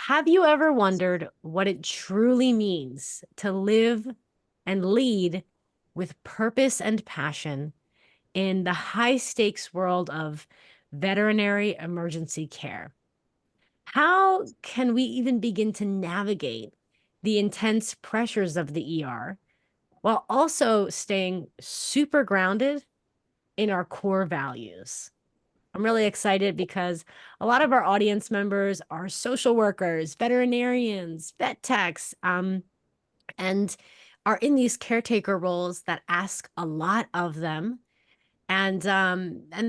Have you ever wondered what it truly means to live and lead with purpose and passion in the high stakes world of veterinary emergency care? How can we even begin to navigate the intense pressures of the ER while also staying super grounded in our core values? I'm really excited because a lot of our audience members are social workers, veterinarians, vet techs, and are in these caretaker roles that ask a lot of them. And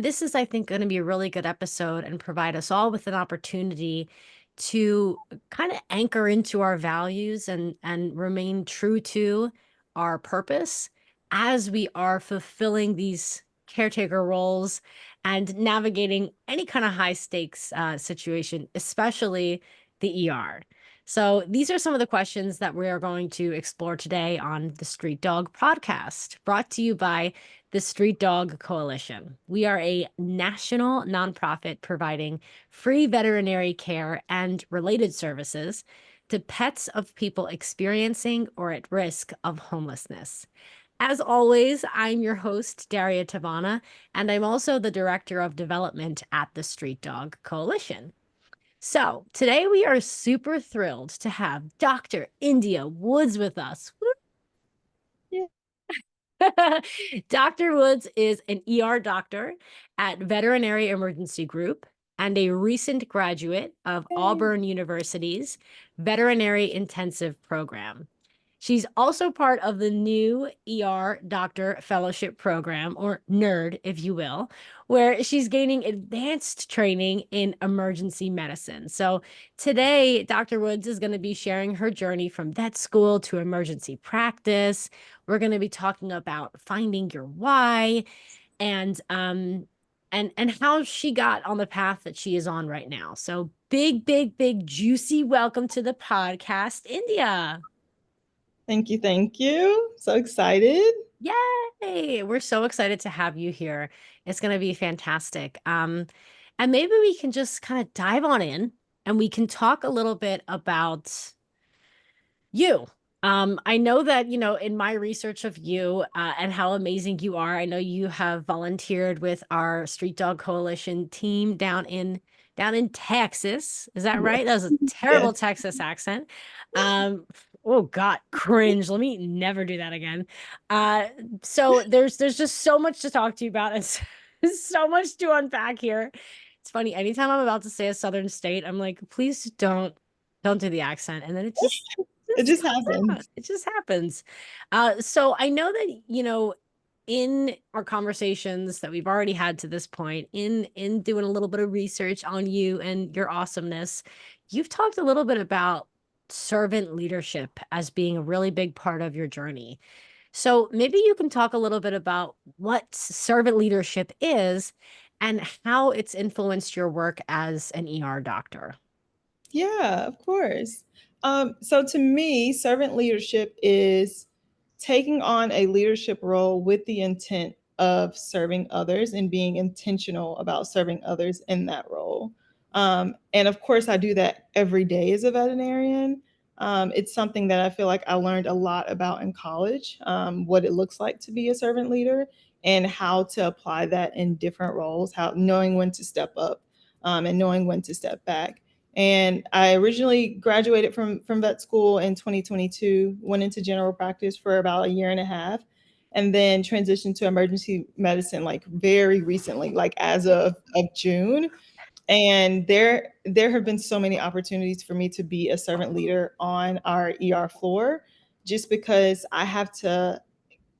this is, I think, going to be a really good episode and provide us all with an opportunity to kind of anchor into our values and remain true to our purpose as we are fulfilling these caretaker roles and navigating any kind of high stakes situation, especially the ER. So these are some of the questions that we are going to explore today on the Street Dog podcast, brought to you by the Street Dog Coalition. We are a national nonprofit providing free veterinary care and related services to pets of people experiencing or at risk of homelessness. As always, I'm your host, Daria Tavana, and I'm also the Director of Development at the Street Dog Coalition. So today we are super thrilled to have Dr. Indya Woods with us. Yeah. Dr. Woods is an ER doctor at Veterinary Emergency Group and a recent graduate of Yay. Auburn University's Veterinary Intensive Program. She's also part of the new ER Doctor Fellowship Program, or NERD, if you will, where she's gaining advanced training in emergency medicine. So today, Dr. Woods is going to be sharing her journey from vet school to emergency practice. We're going to be talking about finding your why and how she got on the path that she is on right now. So big, juicy welcome to the podcast, Indya. Thank you. Thank you. So excited. Yay! We're so excited to have you here. It's going to be fantastic. And maybe we can just kind of dive on in and we can talk a little bit about you. I know that, in my research of you and how amazing you are, I know you have volunteered with our Street Dog Coalition team down in Texas. Is that Yes. right? That was a Yes. terrible Texas accent. Um, oh God, cringe. Let me never do that again. Uh, so there's just so much to talk to you about. It's so much to unpack here. It's funny. Anytime I'm about to say a southern state, I'm like, please don't do the accent. And then it just It just just comes out. happens. It just happens. So I know that, in our conversations that we've already had to this point, in doing a little bit of research on you and your awesomeness, you've talked a little bit about servant leadership as being a really big part of your journey. So maybe you can talk a little bit about what servant leadership is and how it's influenced your work as an ER doctor. Yeah, of course. So to me, servant leadership is taking on a leadership role with the intent of serving others and being intentional about serving others in that role. And of course, I do that every day as a veterinarian. It's something that I feel like I learned a lot about in college, what it looks like to be a servant leader and how to apply that in different roles, how knowing when to step up and knowing when to step back. And I originally graduated from vet school in 2022, went into general practice for about a year and a half, and then transitioned to emergency medicine like very recently, like as of June. And there have been so many opportunities for me to be a servant leader on our ER floor, just because I have to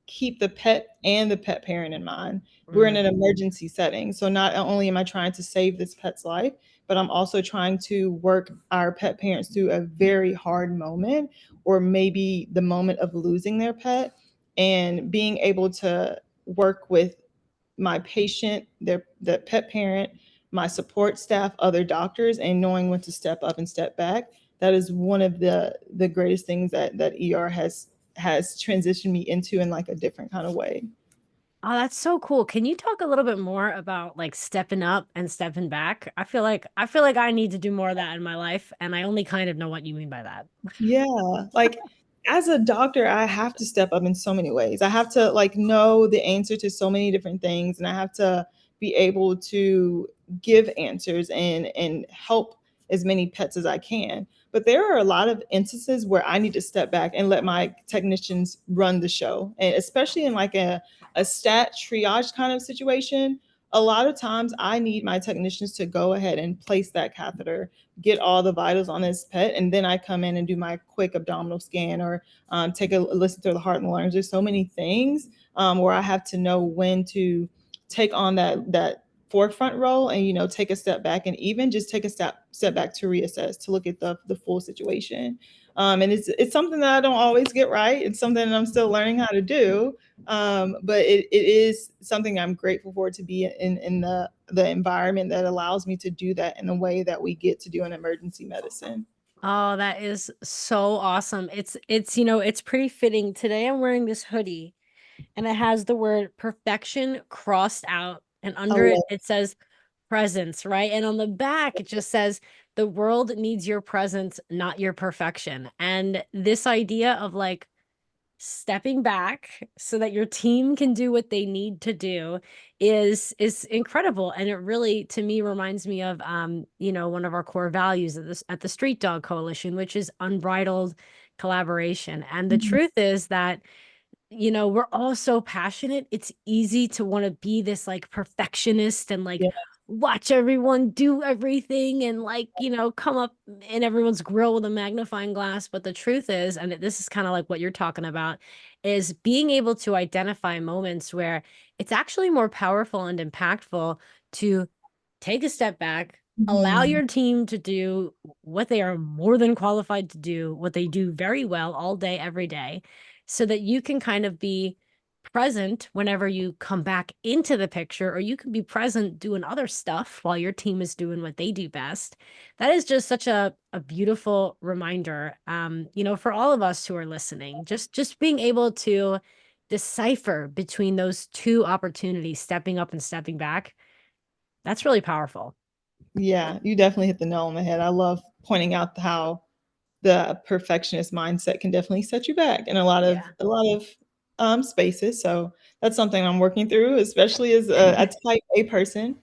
keep the pet and the pet parent in mind. We're in Mm. an emergency setting. So not only am I trying to save this pet's life, but I'm also trying to work our pet parents through a very hard moment or maybe the moment of losing their pet, and being able to work with my patient, the pet parent, my support staff, other doctors, and knowing when to step up and step back. That is one of the greatest things that ER has transitioned me into in like a different kind of way. Oh, that's so cool. Can you talk a little bit more about like stepping up and stepping back? I feel like I need to do more of that in my life, and I only kind of know what you mean by that. Yeah, like as a doctor, I have to step up in so many ways. I have to like know the answer to so many different things, and I have to be able to give answers and help as many pets as I can. But there are a lot of instances where I need to step back and let my technicians run the show. And especially in like a stat triage kind of situation, a lot of times I need my technicians to go ahead and place that catheter, get all the vitals on this pet, and then I come in and do my quick abdominal scan or take a listen to the heart and the lungs. There's so many things where I have to know when to take on that forefront role and take a step back and even just take a step back to reassess, to look at the full situation. And it's something that I don't always get right. It's something that I'm still learning how to do. But it is something I'm grateful for, to be in the environment that allows me to do that in the way that we get to do in emergency medicine. Oh, that is so awesome. It's pretty fitting. Today I'm wearing this hoodie and it has the word perfection crossed out, and I under it love it says presence, right? And on the back it just says the world needs your presence, not your perfection. And this idea of like stepping back so that your team can do what they need to do is incredible. And it really, to me, reminds me of one of our core values at the Street Dog Coalition, which is unbridled collaboration. And the Mhm. truth is that we're all so passionate. It's easy to want to be this like perfectionist and like Yeah, watch everyone do everything and like, come up in everyone's grill with a magnifying glass. But the truth is, and this is kind of like what you're talking about, is being able to identify moments where it's actually more powerful and impactful to take a step back, allow mhm. your team to do what they are more than qualified to do, what they do very well all day, every day, so that you can kind of be present whenever you come back into the picture, or you can be present doing other stuff while your team is doing what they do best. That is just such a beautiful reminder, for all of us who are listening, just being able to decipher between those two opportunities, stepping up and stepping back. That's really powerful. Yeah, you definitely hit the nail on the head. I love pointing out how the perfectionist mindset can definitely set you back in Yeah. a lot of spaces. So that's something I'm working through, especially as a type A person.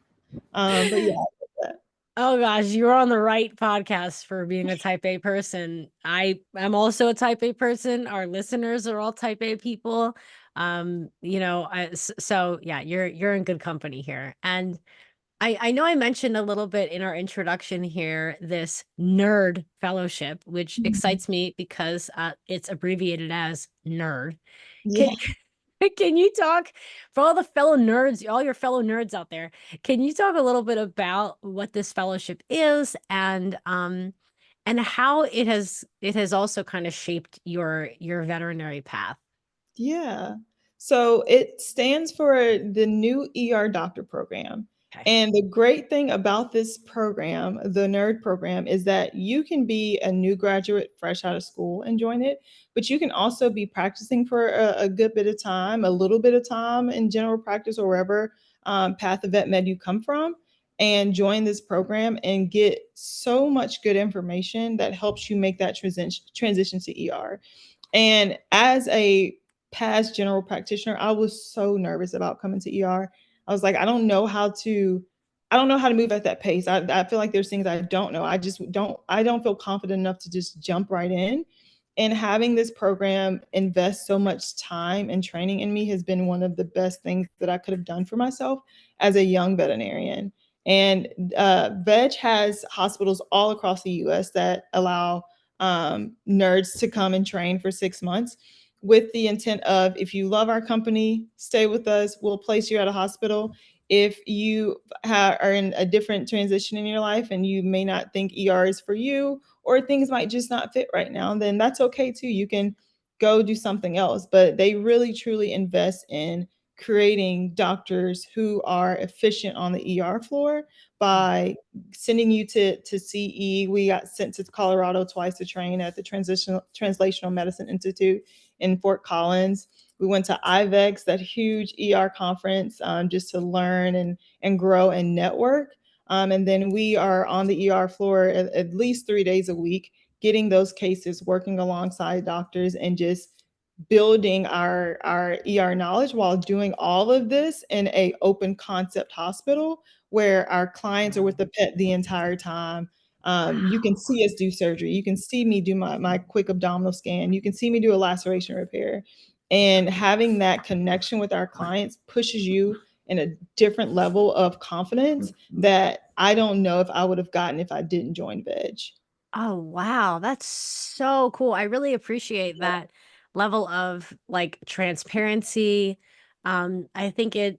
But yeah, I get that. Oh gosh, you're on the right podcast for being a type A person. I am also a type A person. Our listeners are all type A people. So yeah, you're in good company here. And I know I mentioned a little bit in our introduction here this nerd fellowship, which Mhm. excites me because it's abbreviated as nerd. Yeah. Can can you talk for all the fellow nerds, all your fellow nerds out there? Can you talk a little bit about what this fellowship is and how it has also kind of shaped your veterinary path? Yeah. So it stands for the new ER doctor program. Okay. And the great thing about this program, the NERD program, is that you can be a new graduate fresh out of school and join it, but you can also be practicing for a good bit of time, a little bit of time in general practice or wherever path of vet med you come from, and join this program and get so much good information that helps you make that transition to ER. And as a past general practitioner, I was so nervous about coming to ER. I was like, I don't know how to move at that pace. I feel like there's things I don't know. I don't feel confident enough to just jump right in. And having this program invest so much time and training in me has been one of the best things that I could have done for myself as a young veterinarian. And Veg has hospitals all across the US that allow nerds to come and train for 6 months with the intent of, if you love our company, stay with us, we'll place you at a hospital. If you are in a different transition in your life and you may not think ER is for you, or things might just not fit right now, then that's okay too. You can go do something else. But they really truly invest in creating doctors who are efficient on the ER floor by sending you to CE. We got sent to Colorado twice to train at the Translational Medicine Institute in Fort Collins. We went to IVEX, that huge ER conference, just to learn and grow and network. And then we are on the ER floor at least 3 days a week, getting those cases, working alongside doctors, and just building our ER knowledge while doing all of this in a open concept hospital where our clients are with the pet the entire time. You can Wow. see us do surgery. You can see me do my quick abdominal scan. You can see me do a laceration repair. And having that connection with our clients pushes you in a different level of confidence that I don't know if I would have gotten if I didn't join Veg. Oh, wow. That's so cool. I really appreciate that level of like transparency. I think it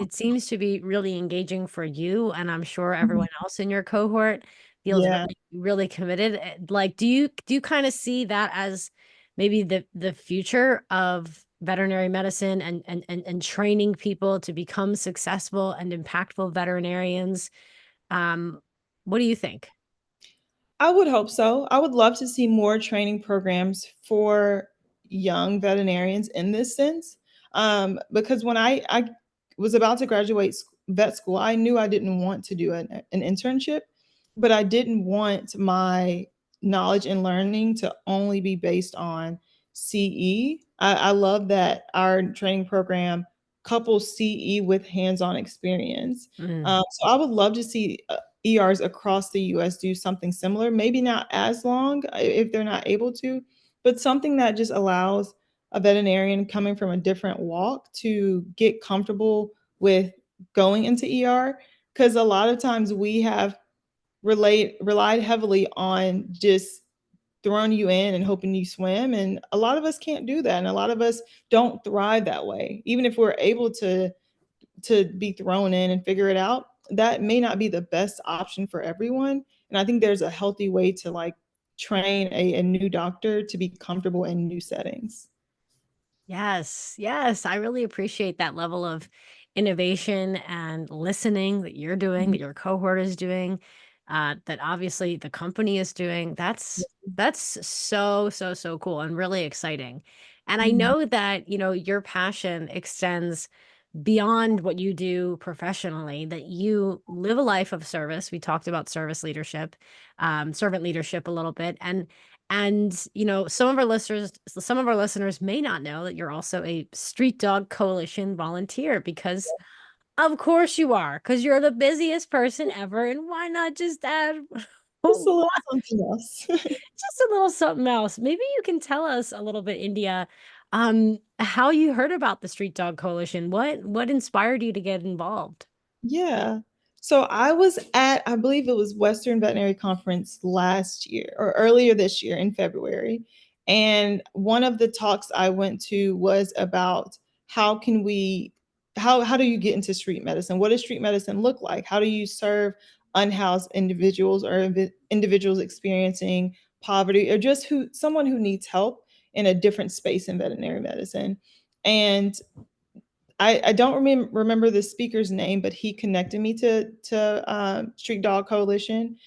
seems to be really engaging for you, and I'm sure everyone else in your cohort feels Yeah. really committed. Like, do you kind of see that as maybe the future of veterinary medicine and training people to become successful and impactful veterinarians? Um, what do you think? I would hope so. I would love to see more training programs for young veterinarians in this sense. Because when I was about to graduate vet school, I knew I didn't want to do an internship, but I didn't want my knowledge and learning to only be based on CE. I love that our training program couples CE with hands-on experience. Mm. So I would love to see ERs across the US do something similar, maybe not as long if they're not able to, but something that just allows a veterinarian coming from a different walk to get comfortable with going into ER. Because a lot of times we have relied heavily on just throwing you in and hoping you swim. And a lot of us can't do that. And a lot of us don't thrive that way. Even if we're able to be thrown in and figure it out, that may not be the best option for everyone. And I think there's a healthy way to like train a new doctor to be comfortable in new settings. Yes, yes. I really appreciate that level of innovation and listening that you're doing, Mhm. that your cohort is doing, that obviously the company is doing. That's so cool and really exciting. And I Mhm. know that, your passion extends beyond what you do professionally, that you live a life of service. We talked about service leadership, servant leadership a little bit. And some of our listeners may not know that you're also a Street Dog Coalition volunteer, because of course you are, because you're the busiest person ever. And why not just add Just a little something else. just a little something else? Maybe you can tell us a little bit, India, how you heard about the Street Dog Coalition. What inspired you to get involved? Yeah. So I was at, I believe it was Western Veterinary Conference last year or earlier this year in February. And one of the talks I went to was about how can we, how do you get into street medicine? What does street medicine look like? How do you serve unhoused individuals or individuals experiencing poverty or just someone who needs help in a different space in veterinary medicine? And I don't remember the speaker's name, but he connected me to Street Dog Coalition,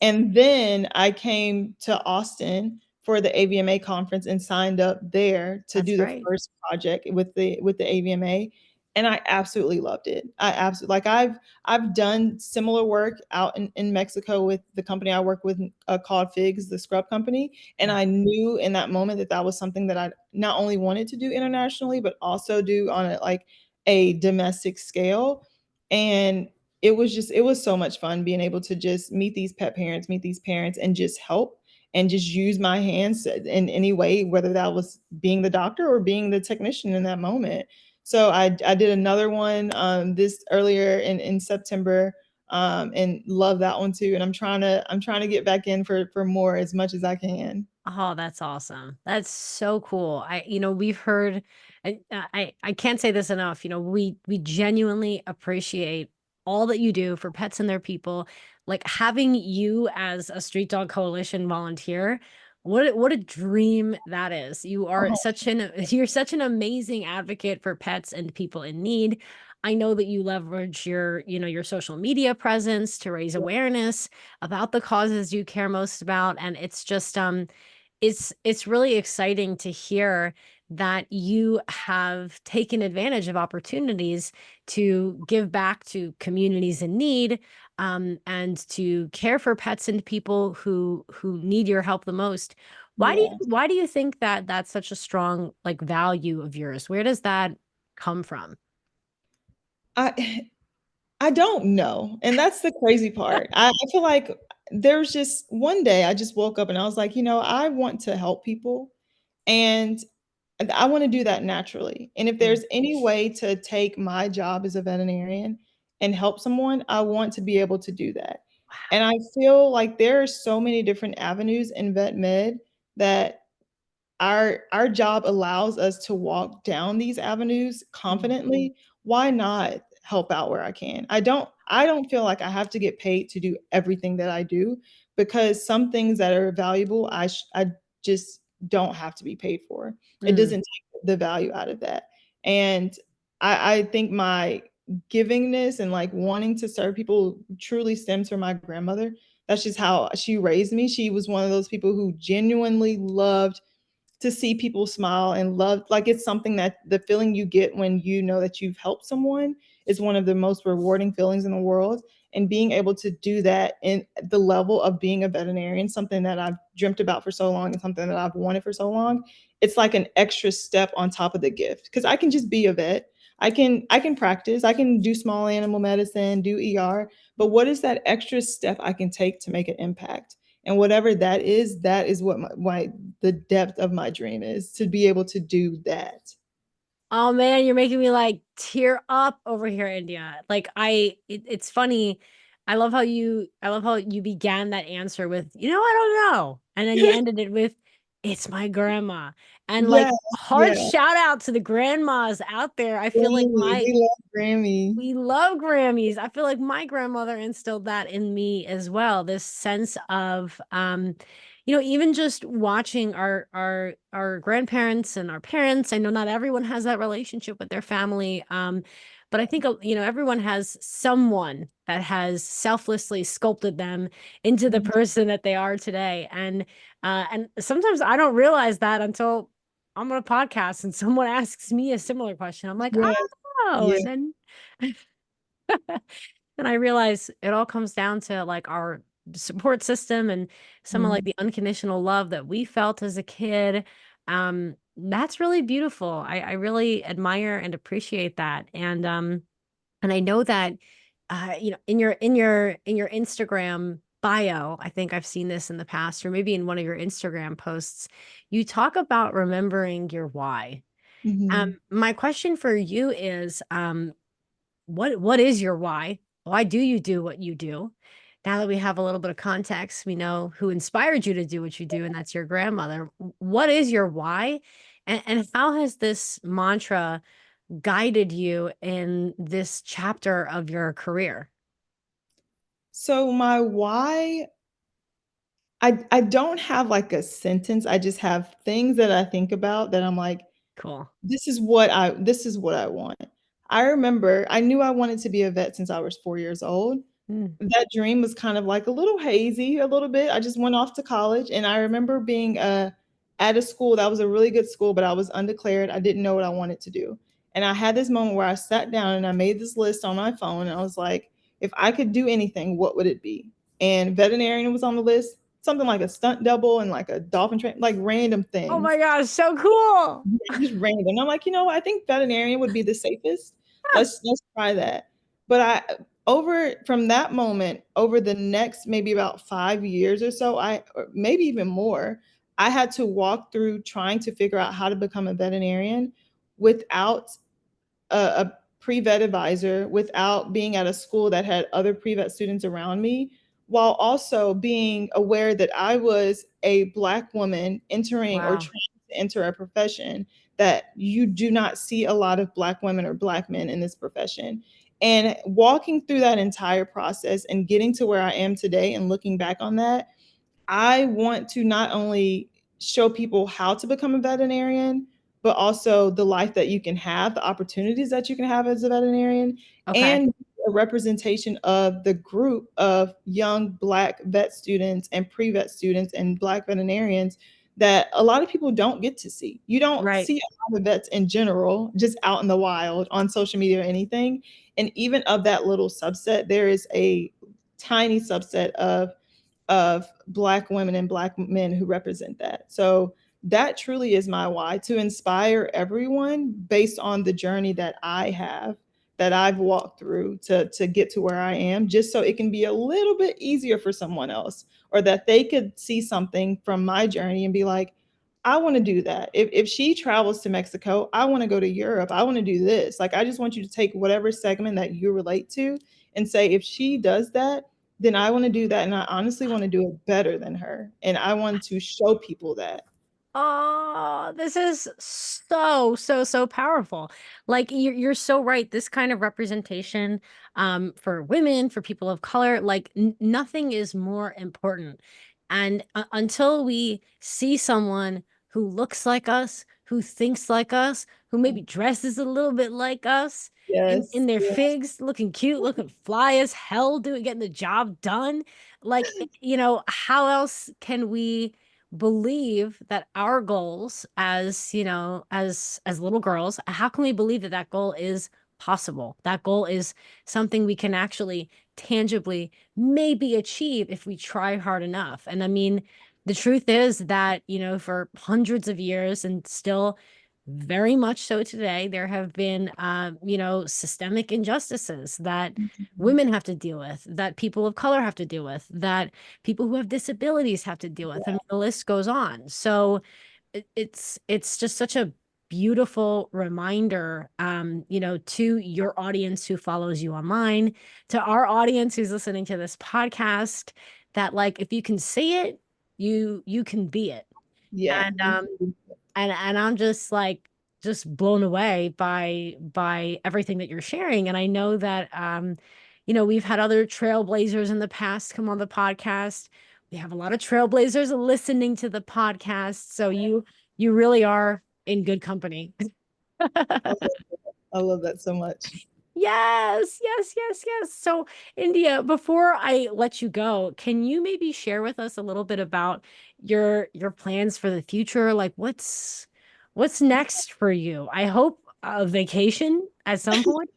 and then I came to Austin for the AVMA conference and signed up there to That's do the great. first project with the AVMA, and I absolutely loved it. I absolutely like I've done similar work out in Mexico with the company I work with called Figs, the scrub company, and Yeah. I knew in that moment that that was something that I not only wanted to do internationally, but also do on a domestic scale. And it was so much fun being able to just meet these pet parents, meet these parents, and just help and just use my hands in any way, whether that was being the doctor or being the technician in that moment. So I did another one this earlier in September, and love that one too. And I'm trying to get back in for more as much as I can. Oh, that's awesome. That's so cool. We've heard, I can't say this enough. We genuinely appreciate all that you do for pets and their people. Like having you as a Street Dog Coalition volunteer, what a dream that is. You're such an amazing advocate for pets and people in need. I know that you leverage your social media presence to raise awareness about the causes you care most about, and it's just it's really exciting to hear that you have taken advantage of opportunities to give back to communities in need, and to care for pets and people who need your help the most. Yeah. Why do you think that that's such a strong like value of yours? Where does that come from? I I don't know. And that's the crazy part. I feel like there's just one day I just woke up and I was like, I want to help people. And I want to do that naturally. And if Mm, there's any way to take my job as a veterinarian and help someone, I want to be able to do that. And I feel like there are so many different avenues in vet med that our job allows us to walk down these avenues mm, confidently. Why not help out where I can? I don't feel like I have to get paid to do everything that I do, because some things that are valuable I just don't have to be paid for. It mm. doesn't take the value out of that. And I think my givingness and like wanting to serve people truly stems from my grandmother. That's just how she raised me. She was one of those people who genuinely loved to see people smile and love. Like, it's something that the feeling you get when you know that you've helped someone is one of the most rewarding feelings in the world. And being able to do that in the level of being a veterinarian, something that I've dreamt about for so long and something that I've wanted for so long, it's like an extra step on top of the gift, because I can just be a vet. I can practice, I can do small animal medicine, do ER, but what is that extra step I can take to make an impact? And whatever that is what the depth of my dream is, to be able to do that. Oh man, you're making me like tear up over here, India. Like it's funny. I love how you began that answer with, I don't know. And then you ended it with, it's my grandma. And Yes, like hard yeah. shout out to the grandmas out there. I feel like Grammy. We love Grammy. we love Grammys. I feel like my grandmother instilled that in me as well. This sense of, even just watching our grandparents and our parents. I know not everyone has that relationship with their family, but I think everyone has someone that has selflessly sculpted them into the Mhm. person that they are today. And sometimes I don't realize that until I'm on a podcast and someone asks me a similar question. I'm like, Yes, oh, yeah. and then and I realize it all comes down to like our support system and some of like Mhm. the unconditional love that we felt as a kid. That's really beautiful. I really admire and appreciate that. And I know that in your Instagram bio, I think I've seen this in the past, or maybe in one of your Instagram posts, you talk about remembering your why. Mhm. My question for you is, what is your why? Why do you do what you do? Now that we have a little bit of context, we know who inspired you to do what you do, and that's your grandmother. What is your why? And how has this mantra guided you in this chapter of your career? So my why, I don't have like a sentence. I just have things that I think about that I'm like, Cool. this is what I want. I remember I knew I wanted to be a vet since I was 4 years old. Mm. That dream was kind of like a little hazy, a little bit. I just went off to college, and I remember being at a school that was a really good school, but I was undeclared. I didn't know what I wanted to do. And I had this moment where I sat down and I made this list on my phone, and I was like, if I could do anything, what would it be? And veterinarian was on the list, something like a stunt double and like a dolphin train, like random Oh things. my gosh, so cool. Yeah, just random. I'm like, I think veterinarian would be the safest. Let's try that. But I over from that moment, over the next maybe about 5 years or so, or maybe even more, I had to walk through trying to figure out how to become a veterinarian without a pre-vet advisor, without being at a school that had other pre-vet students around me, while also being aware that I was a Black woman entering or Wow. trying to enter a profession that you do not see a lot of Black women or Black men in this profession. And walking through that entire process and getting to where I am today and looking back on that, I want to not only show people how to become a veterinarian, but also the life that you can have, the opportunities that you can have as a veterinarian, Okay. and a representation of the group of young Black vet students and pre vet students and Black veterinarians that a lot of people don't get to see. You don't Right. see a lot of vets in general just out in the wild on social media or anything. And even of that little subset, there is a tiny subset of Black women and Black men who represent that. So that truly is my why, to inspire everyone based on the journey that I have, that I've walked through to get to where I am, just so it can be a little bit easier for someone else, or that they could see something from my journey and be like, I want to do that. If she travels to Mexico, I want to go to Europe. I want to do this. Like, I just want you to take whatever segment that you relate to and say, if she does that, then I want to do that. And I honestly want to do it better than her. And I want to show people that. Oh, this is so, so, so powerful. Like you're so right. This kind of representation, for women, for people of color, like nothing is more important. And until we see someone who looks like us, who thinks like us, who maybe dresses a little bit like us, in Yes. their Yeah. figs, looking cute, looking fly as hell, getting the job done. Like, how else can we believe that our goals as, as little girls, how can we believe that that goal is possible, that goal is something we can actually tangibly maybe achieve if we try hard enough? And I mean, the truth is that, for hundreds of years and still very much so today, there have been, systemic injustices that Mhm. women have to deal with, that people of color have to deal with, that people who have disabilities have to deal with. I mean, the list goes on. So it's just such a beautiful reminder, to your audience who follows you online, to our audience who's listening to this podcast, that like if you can see it, you can be it. Yeah. And and I'm just like just blown away by everything that you're sharing. And I know that we've had other trailblazers in the past come on the podcast. We have a lot of trailblazers listening to the podcast. So you really are in good company. I love that so much. Yes, yes, yes, yes. So, India, before I let you go, can you maybe share with us a little bit about your plans for the future? Like what's next for you? I hope a vacation at some point.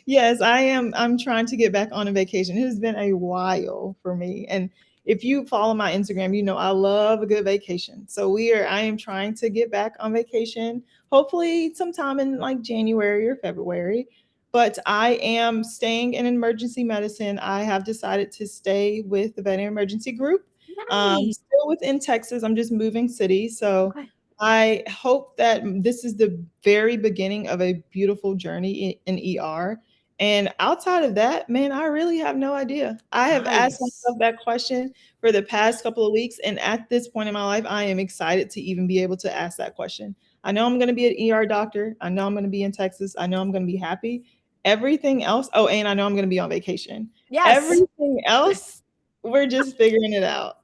Yes, I am. I'm trying to get back on a vacation. It has been a while for me. And if you follow my Instagram, you know I love a good vacation. So I am trying to get back on vacation, hopefully sometime in like January or February. But I am staying in emergency medicine. I have decided to stay with the Veterinary Emergency Group. Nice. Still within Texas. I'm just moving cities. So Okay. I hope that this is the very beginning of a beautiful journey in ER. And outside of that, man, I really have no idea. I have asked Nice. myself that question for the past couple of weeks. And at this point in my life, I am excited to even be able to ask that question. I know I'm going to be an ER doctor. I know I'm going to be in Texas. I know I'm going to be happy. Everything else, oh, and I know I'm going to be on vacation. Yes. Everything else, we're just figuring it out.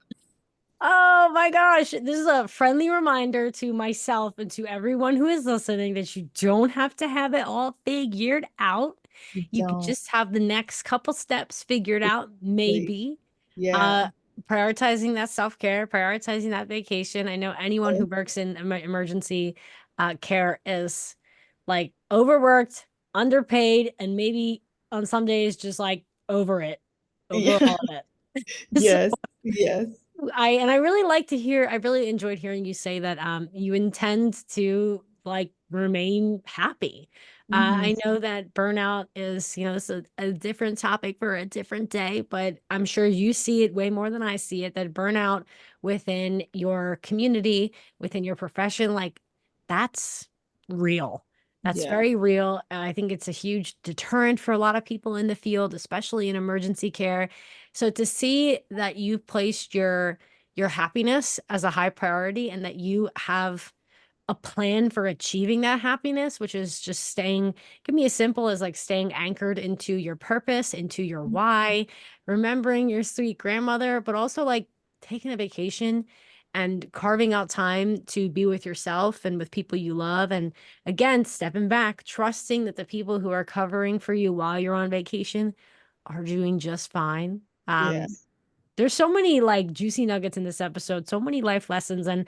Oh my gosh. This is a friendly reminder to myself and to everyone who is listening that you don't have to have it all figured out. You You could don't. just have the next couple steps figured out, Exactly. maybe. Yeah. Uh, Prioritizing that self-care, prioritizing that vacation. I know anyone who works in emergency care is like overworked, underpaid, and maybe on some days just like over it, over Yeah. all of it. So Yes. Yes. I really like to hear, I really enjoyed hearing you say that you intend to like remain happy. Mhm. I know that burnout is, it's a different topic for a different day, but I'm sure you see it way more than I see it, that burnout within your community, within your profession, like that's real. That's Yeah. very real. I think it's a huge deterrent for a lot of people in the field, especially in emergency care. So to see that you've placed your happiness as a high priority and that you have a plan for achieving that happiness, which is just staying, can be as simple as like staying anchored into your purpose, into your why, remembering your sweet grandmother, but also like taking a vacation and carving out time to be with yourself and with people you love. And again, stepping back, trusting that the people who are covering for you while you're on vacation are doing just fine. Yeah. there's so many like juicy nuggets in this episode, so many life lessons. And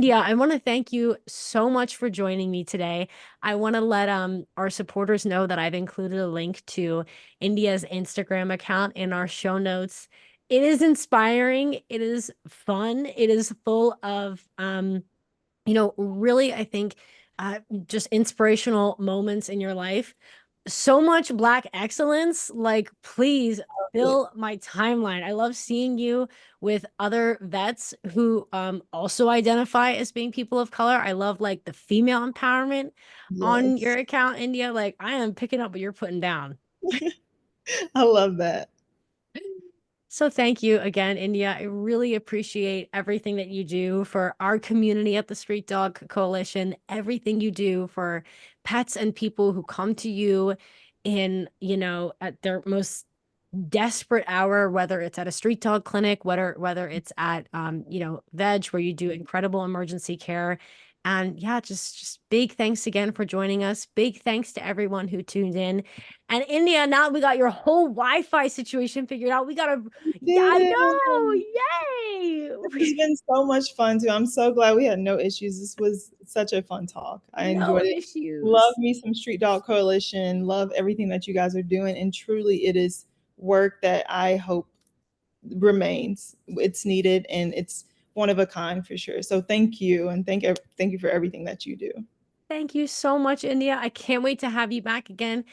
yeah, I want to thank you so much for joining me today. I want to let our supporters know that I've included a link to India's Instagram account in our show notes. It is inspiring, it is fun, it is full of really, I think, just inspirational moments in your life. So much Black excellence. Like, please fill my timeline. I love seeing you with other vets who also identify as being people of color. I love like the female empowerment on your Yes. account, India. Like, I am picking up what you're putting down. I love that. So thank you again, India. I really appreciate everything that you do for our community at the Street Dog Coalition, everything you do for pets and people who come to you at their most desperate hour, whether it's at a street dog clinic, whether it's at veg where you do incredible emergency care. And yeah, just big thanks again for joining us. Big thanks to everyone who tuned in. And India, now we got your whole Wi-Fi situation figured out. We gotta, yeah, Did I it. know, This has yay! been so much fun too. I'm so glad we had no issues. This was such a fun talk. I No enjoyed it. Love issues. me some Street Dog Coalition. Love everything that you guys are doing. And truly, it is work that I hope remains. It's needed and it's one of a kind for sure. So thank you, and thank you for everything that you do. Thank you so much, India. I can't wait to have you back again.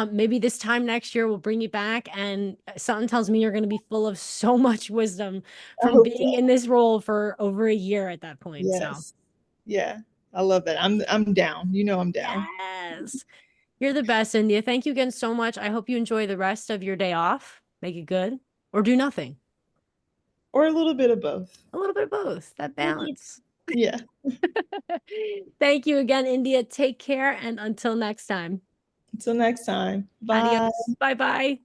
Maybe this time next year we'll bring you back, and something tells me you're going to be full of so much wisdom I from hope being so. in this role for over a year at that point. So, Yes. Yeah. I love that. I'm down. You know I'm down. yes, you're the best, India. Thank you again so much. I hope you enjoy the rest of your day off. Make it good or do nothing. Or a little bit of both. A little bit of both, that A little bit of, balance. yeah. Thank you again, India. Take care. And until next time, Until next time. Bye. adios. Bye bye.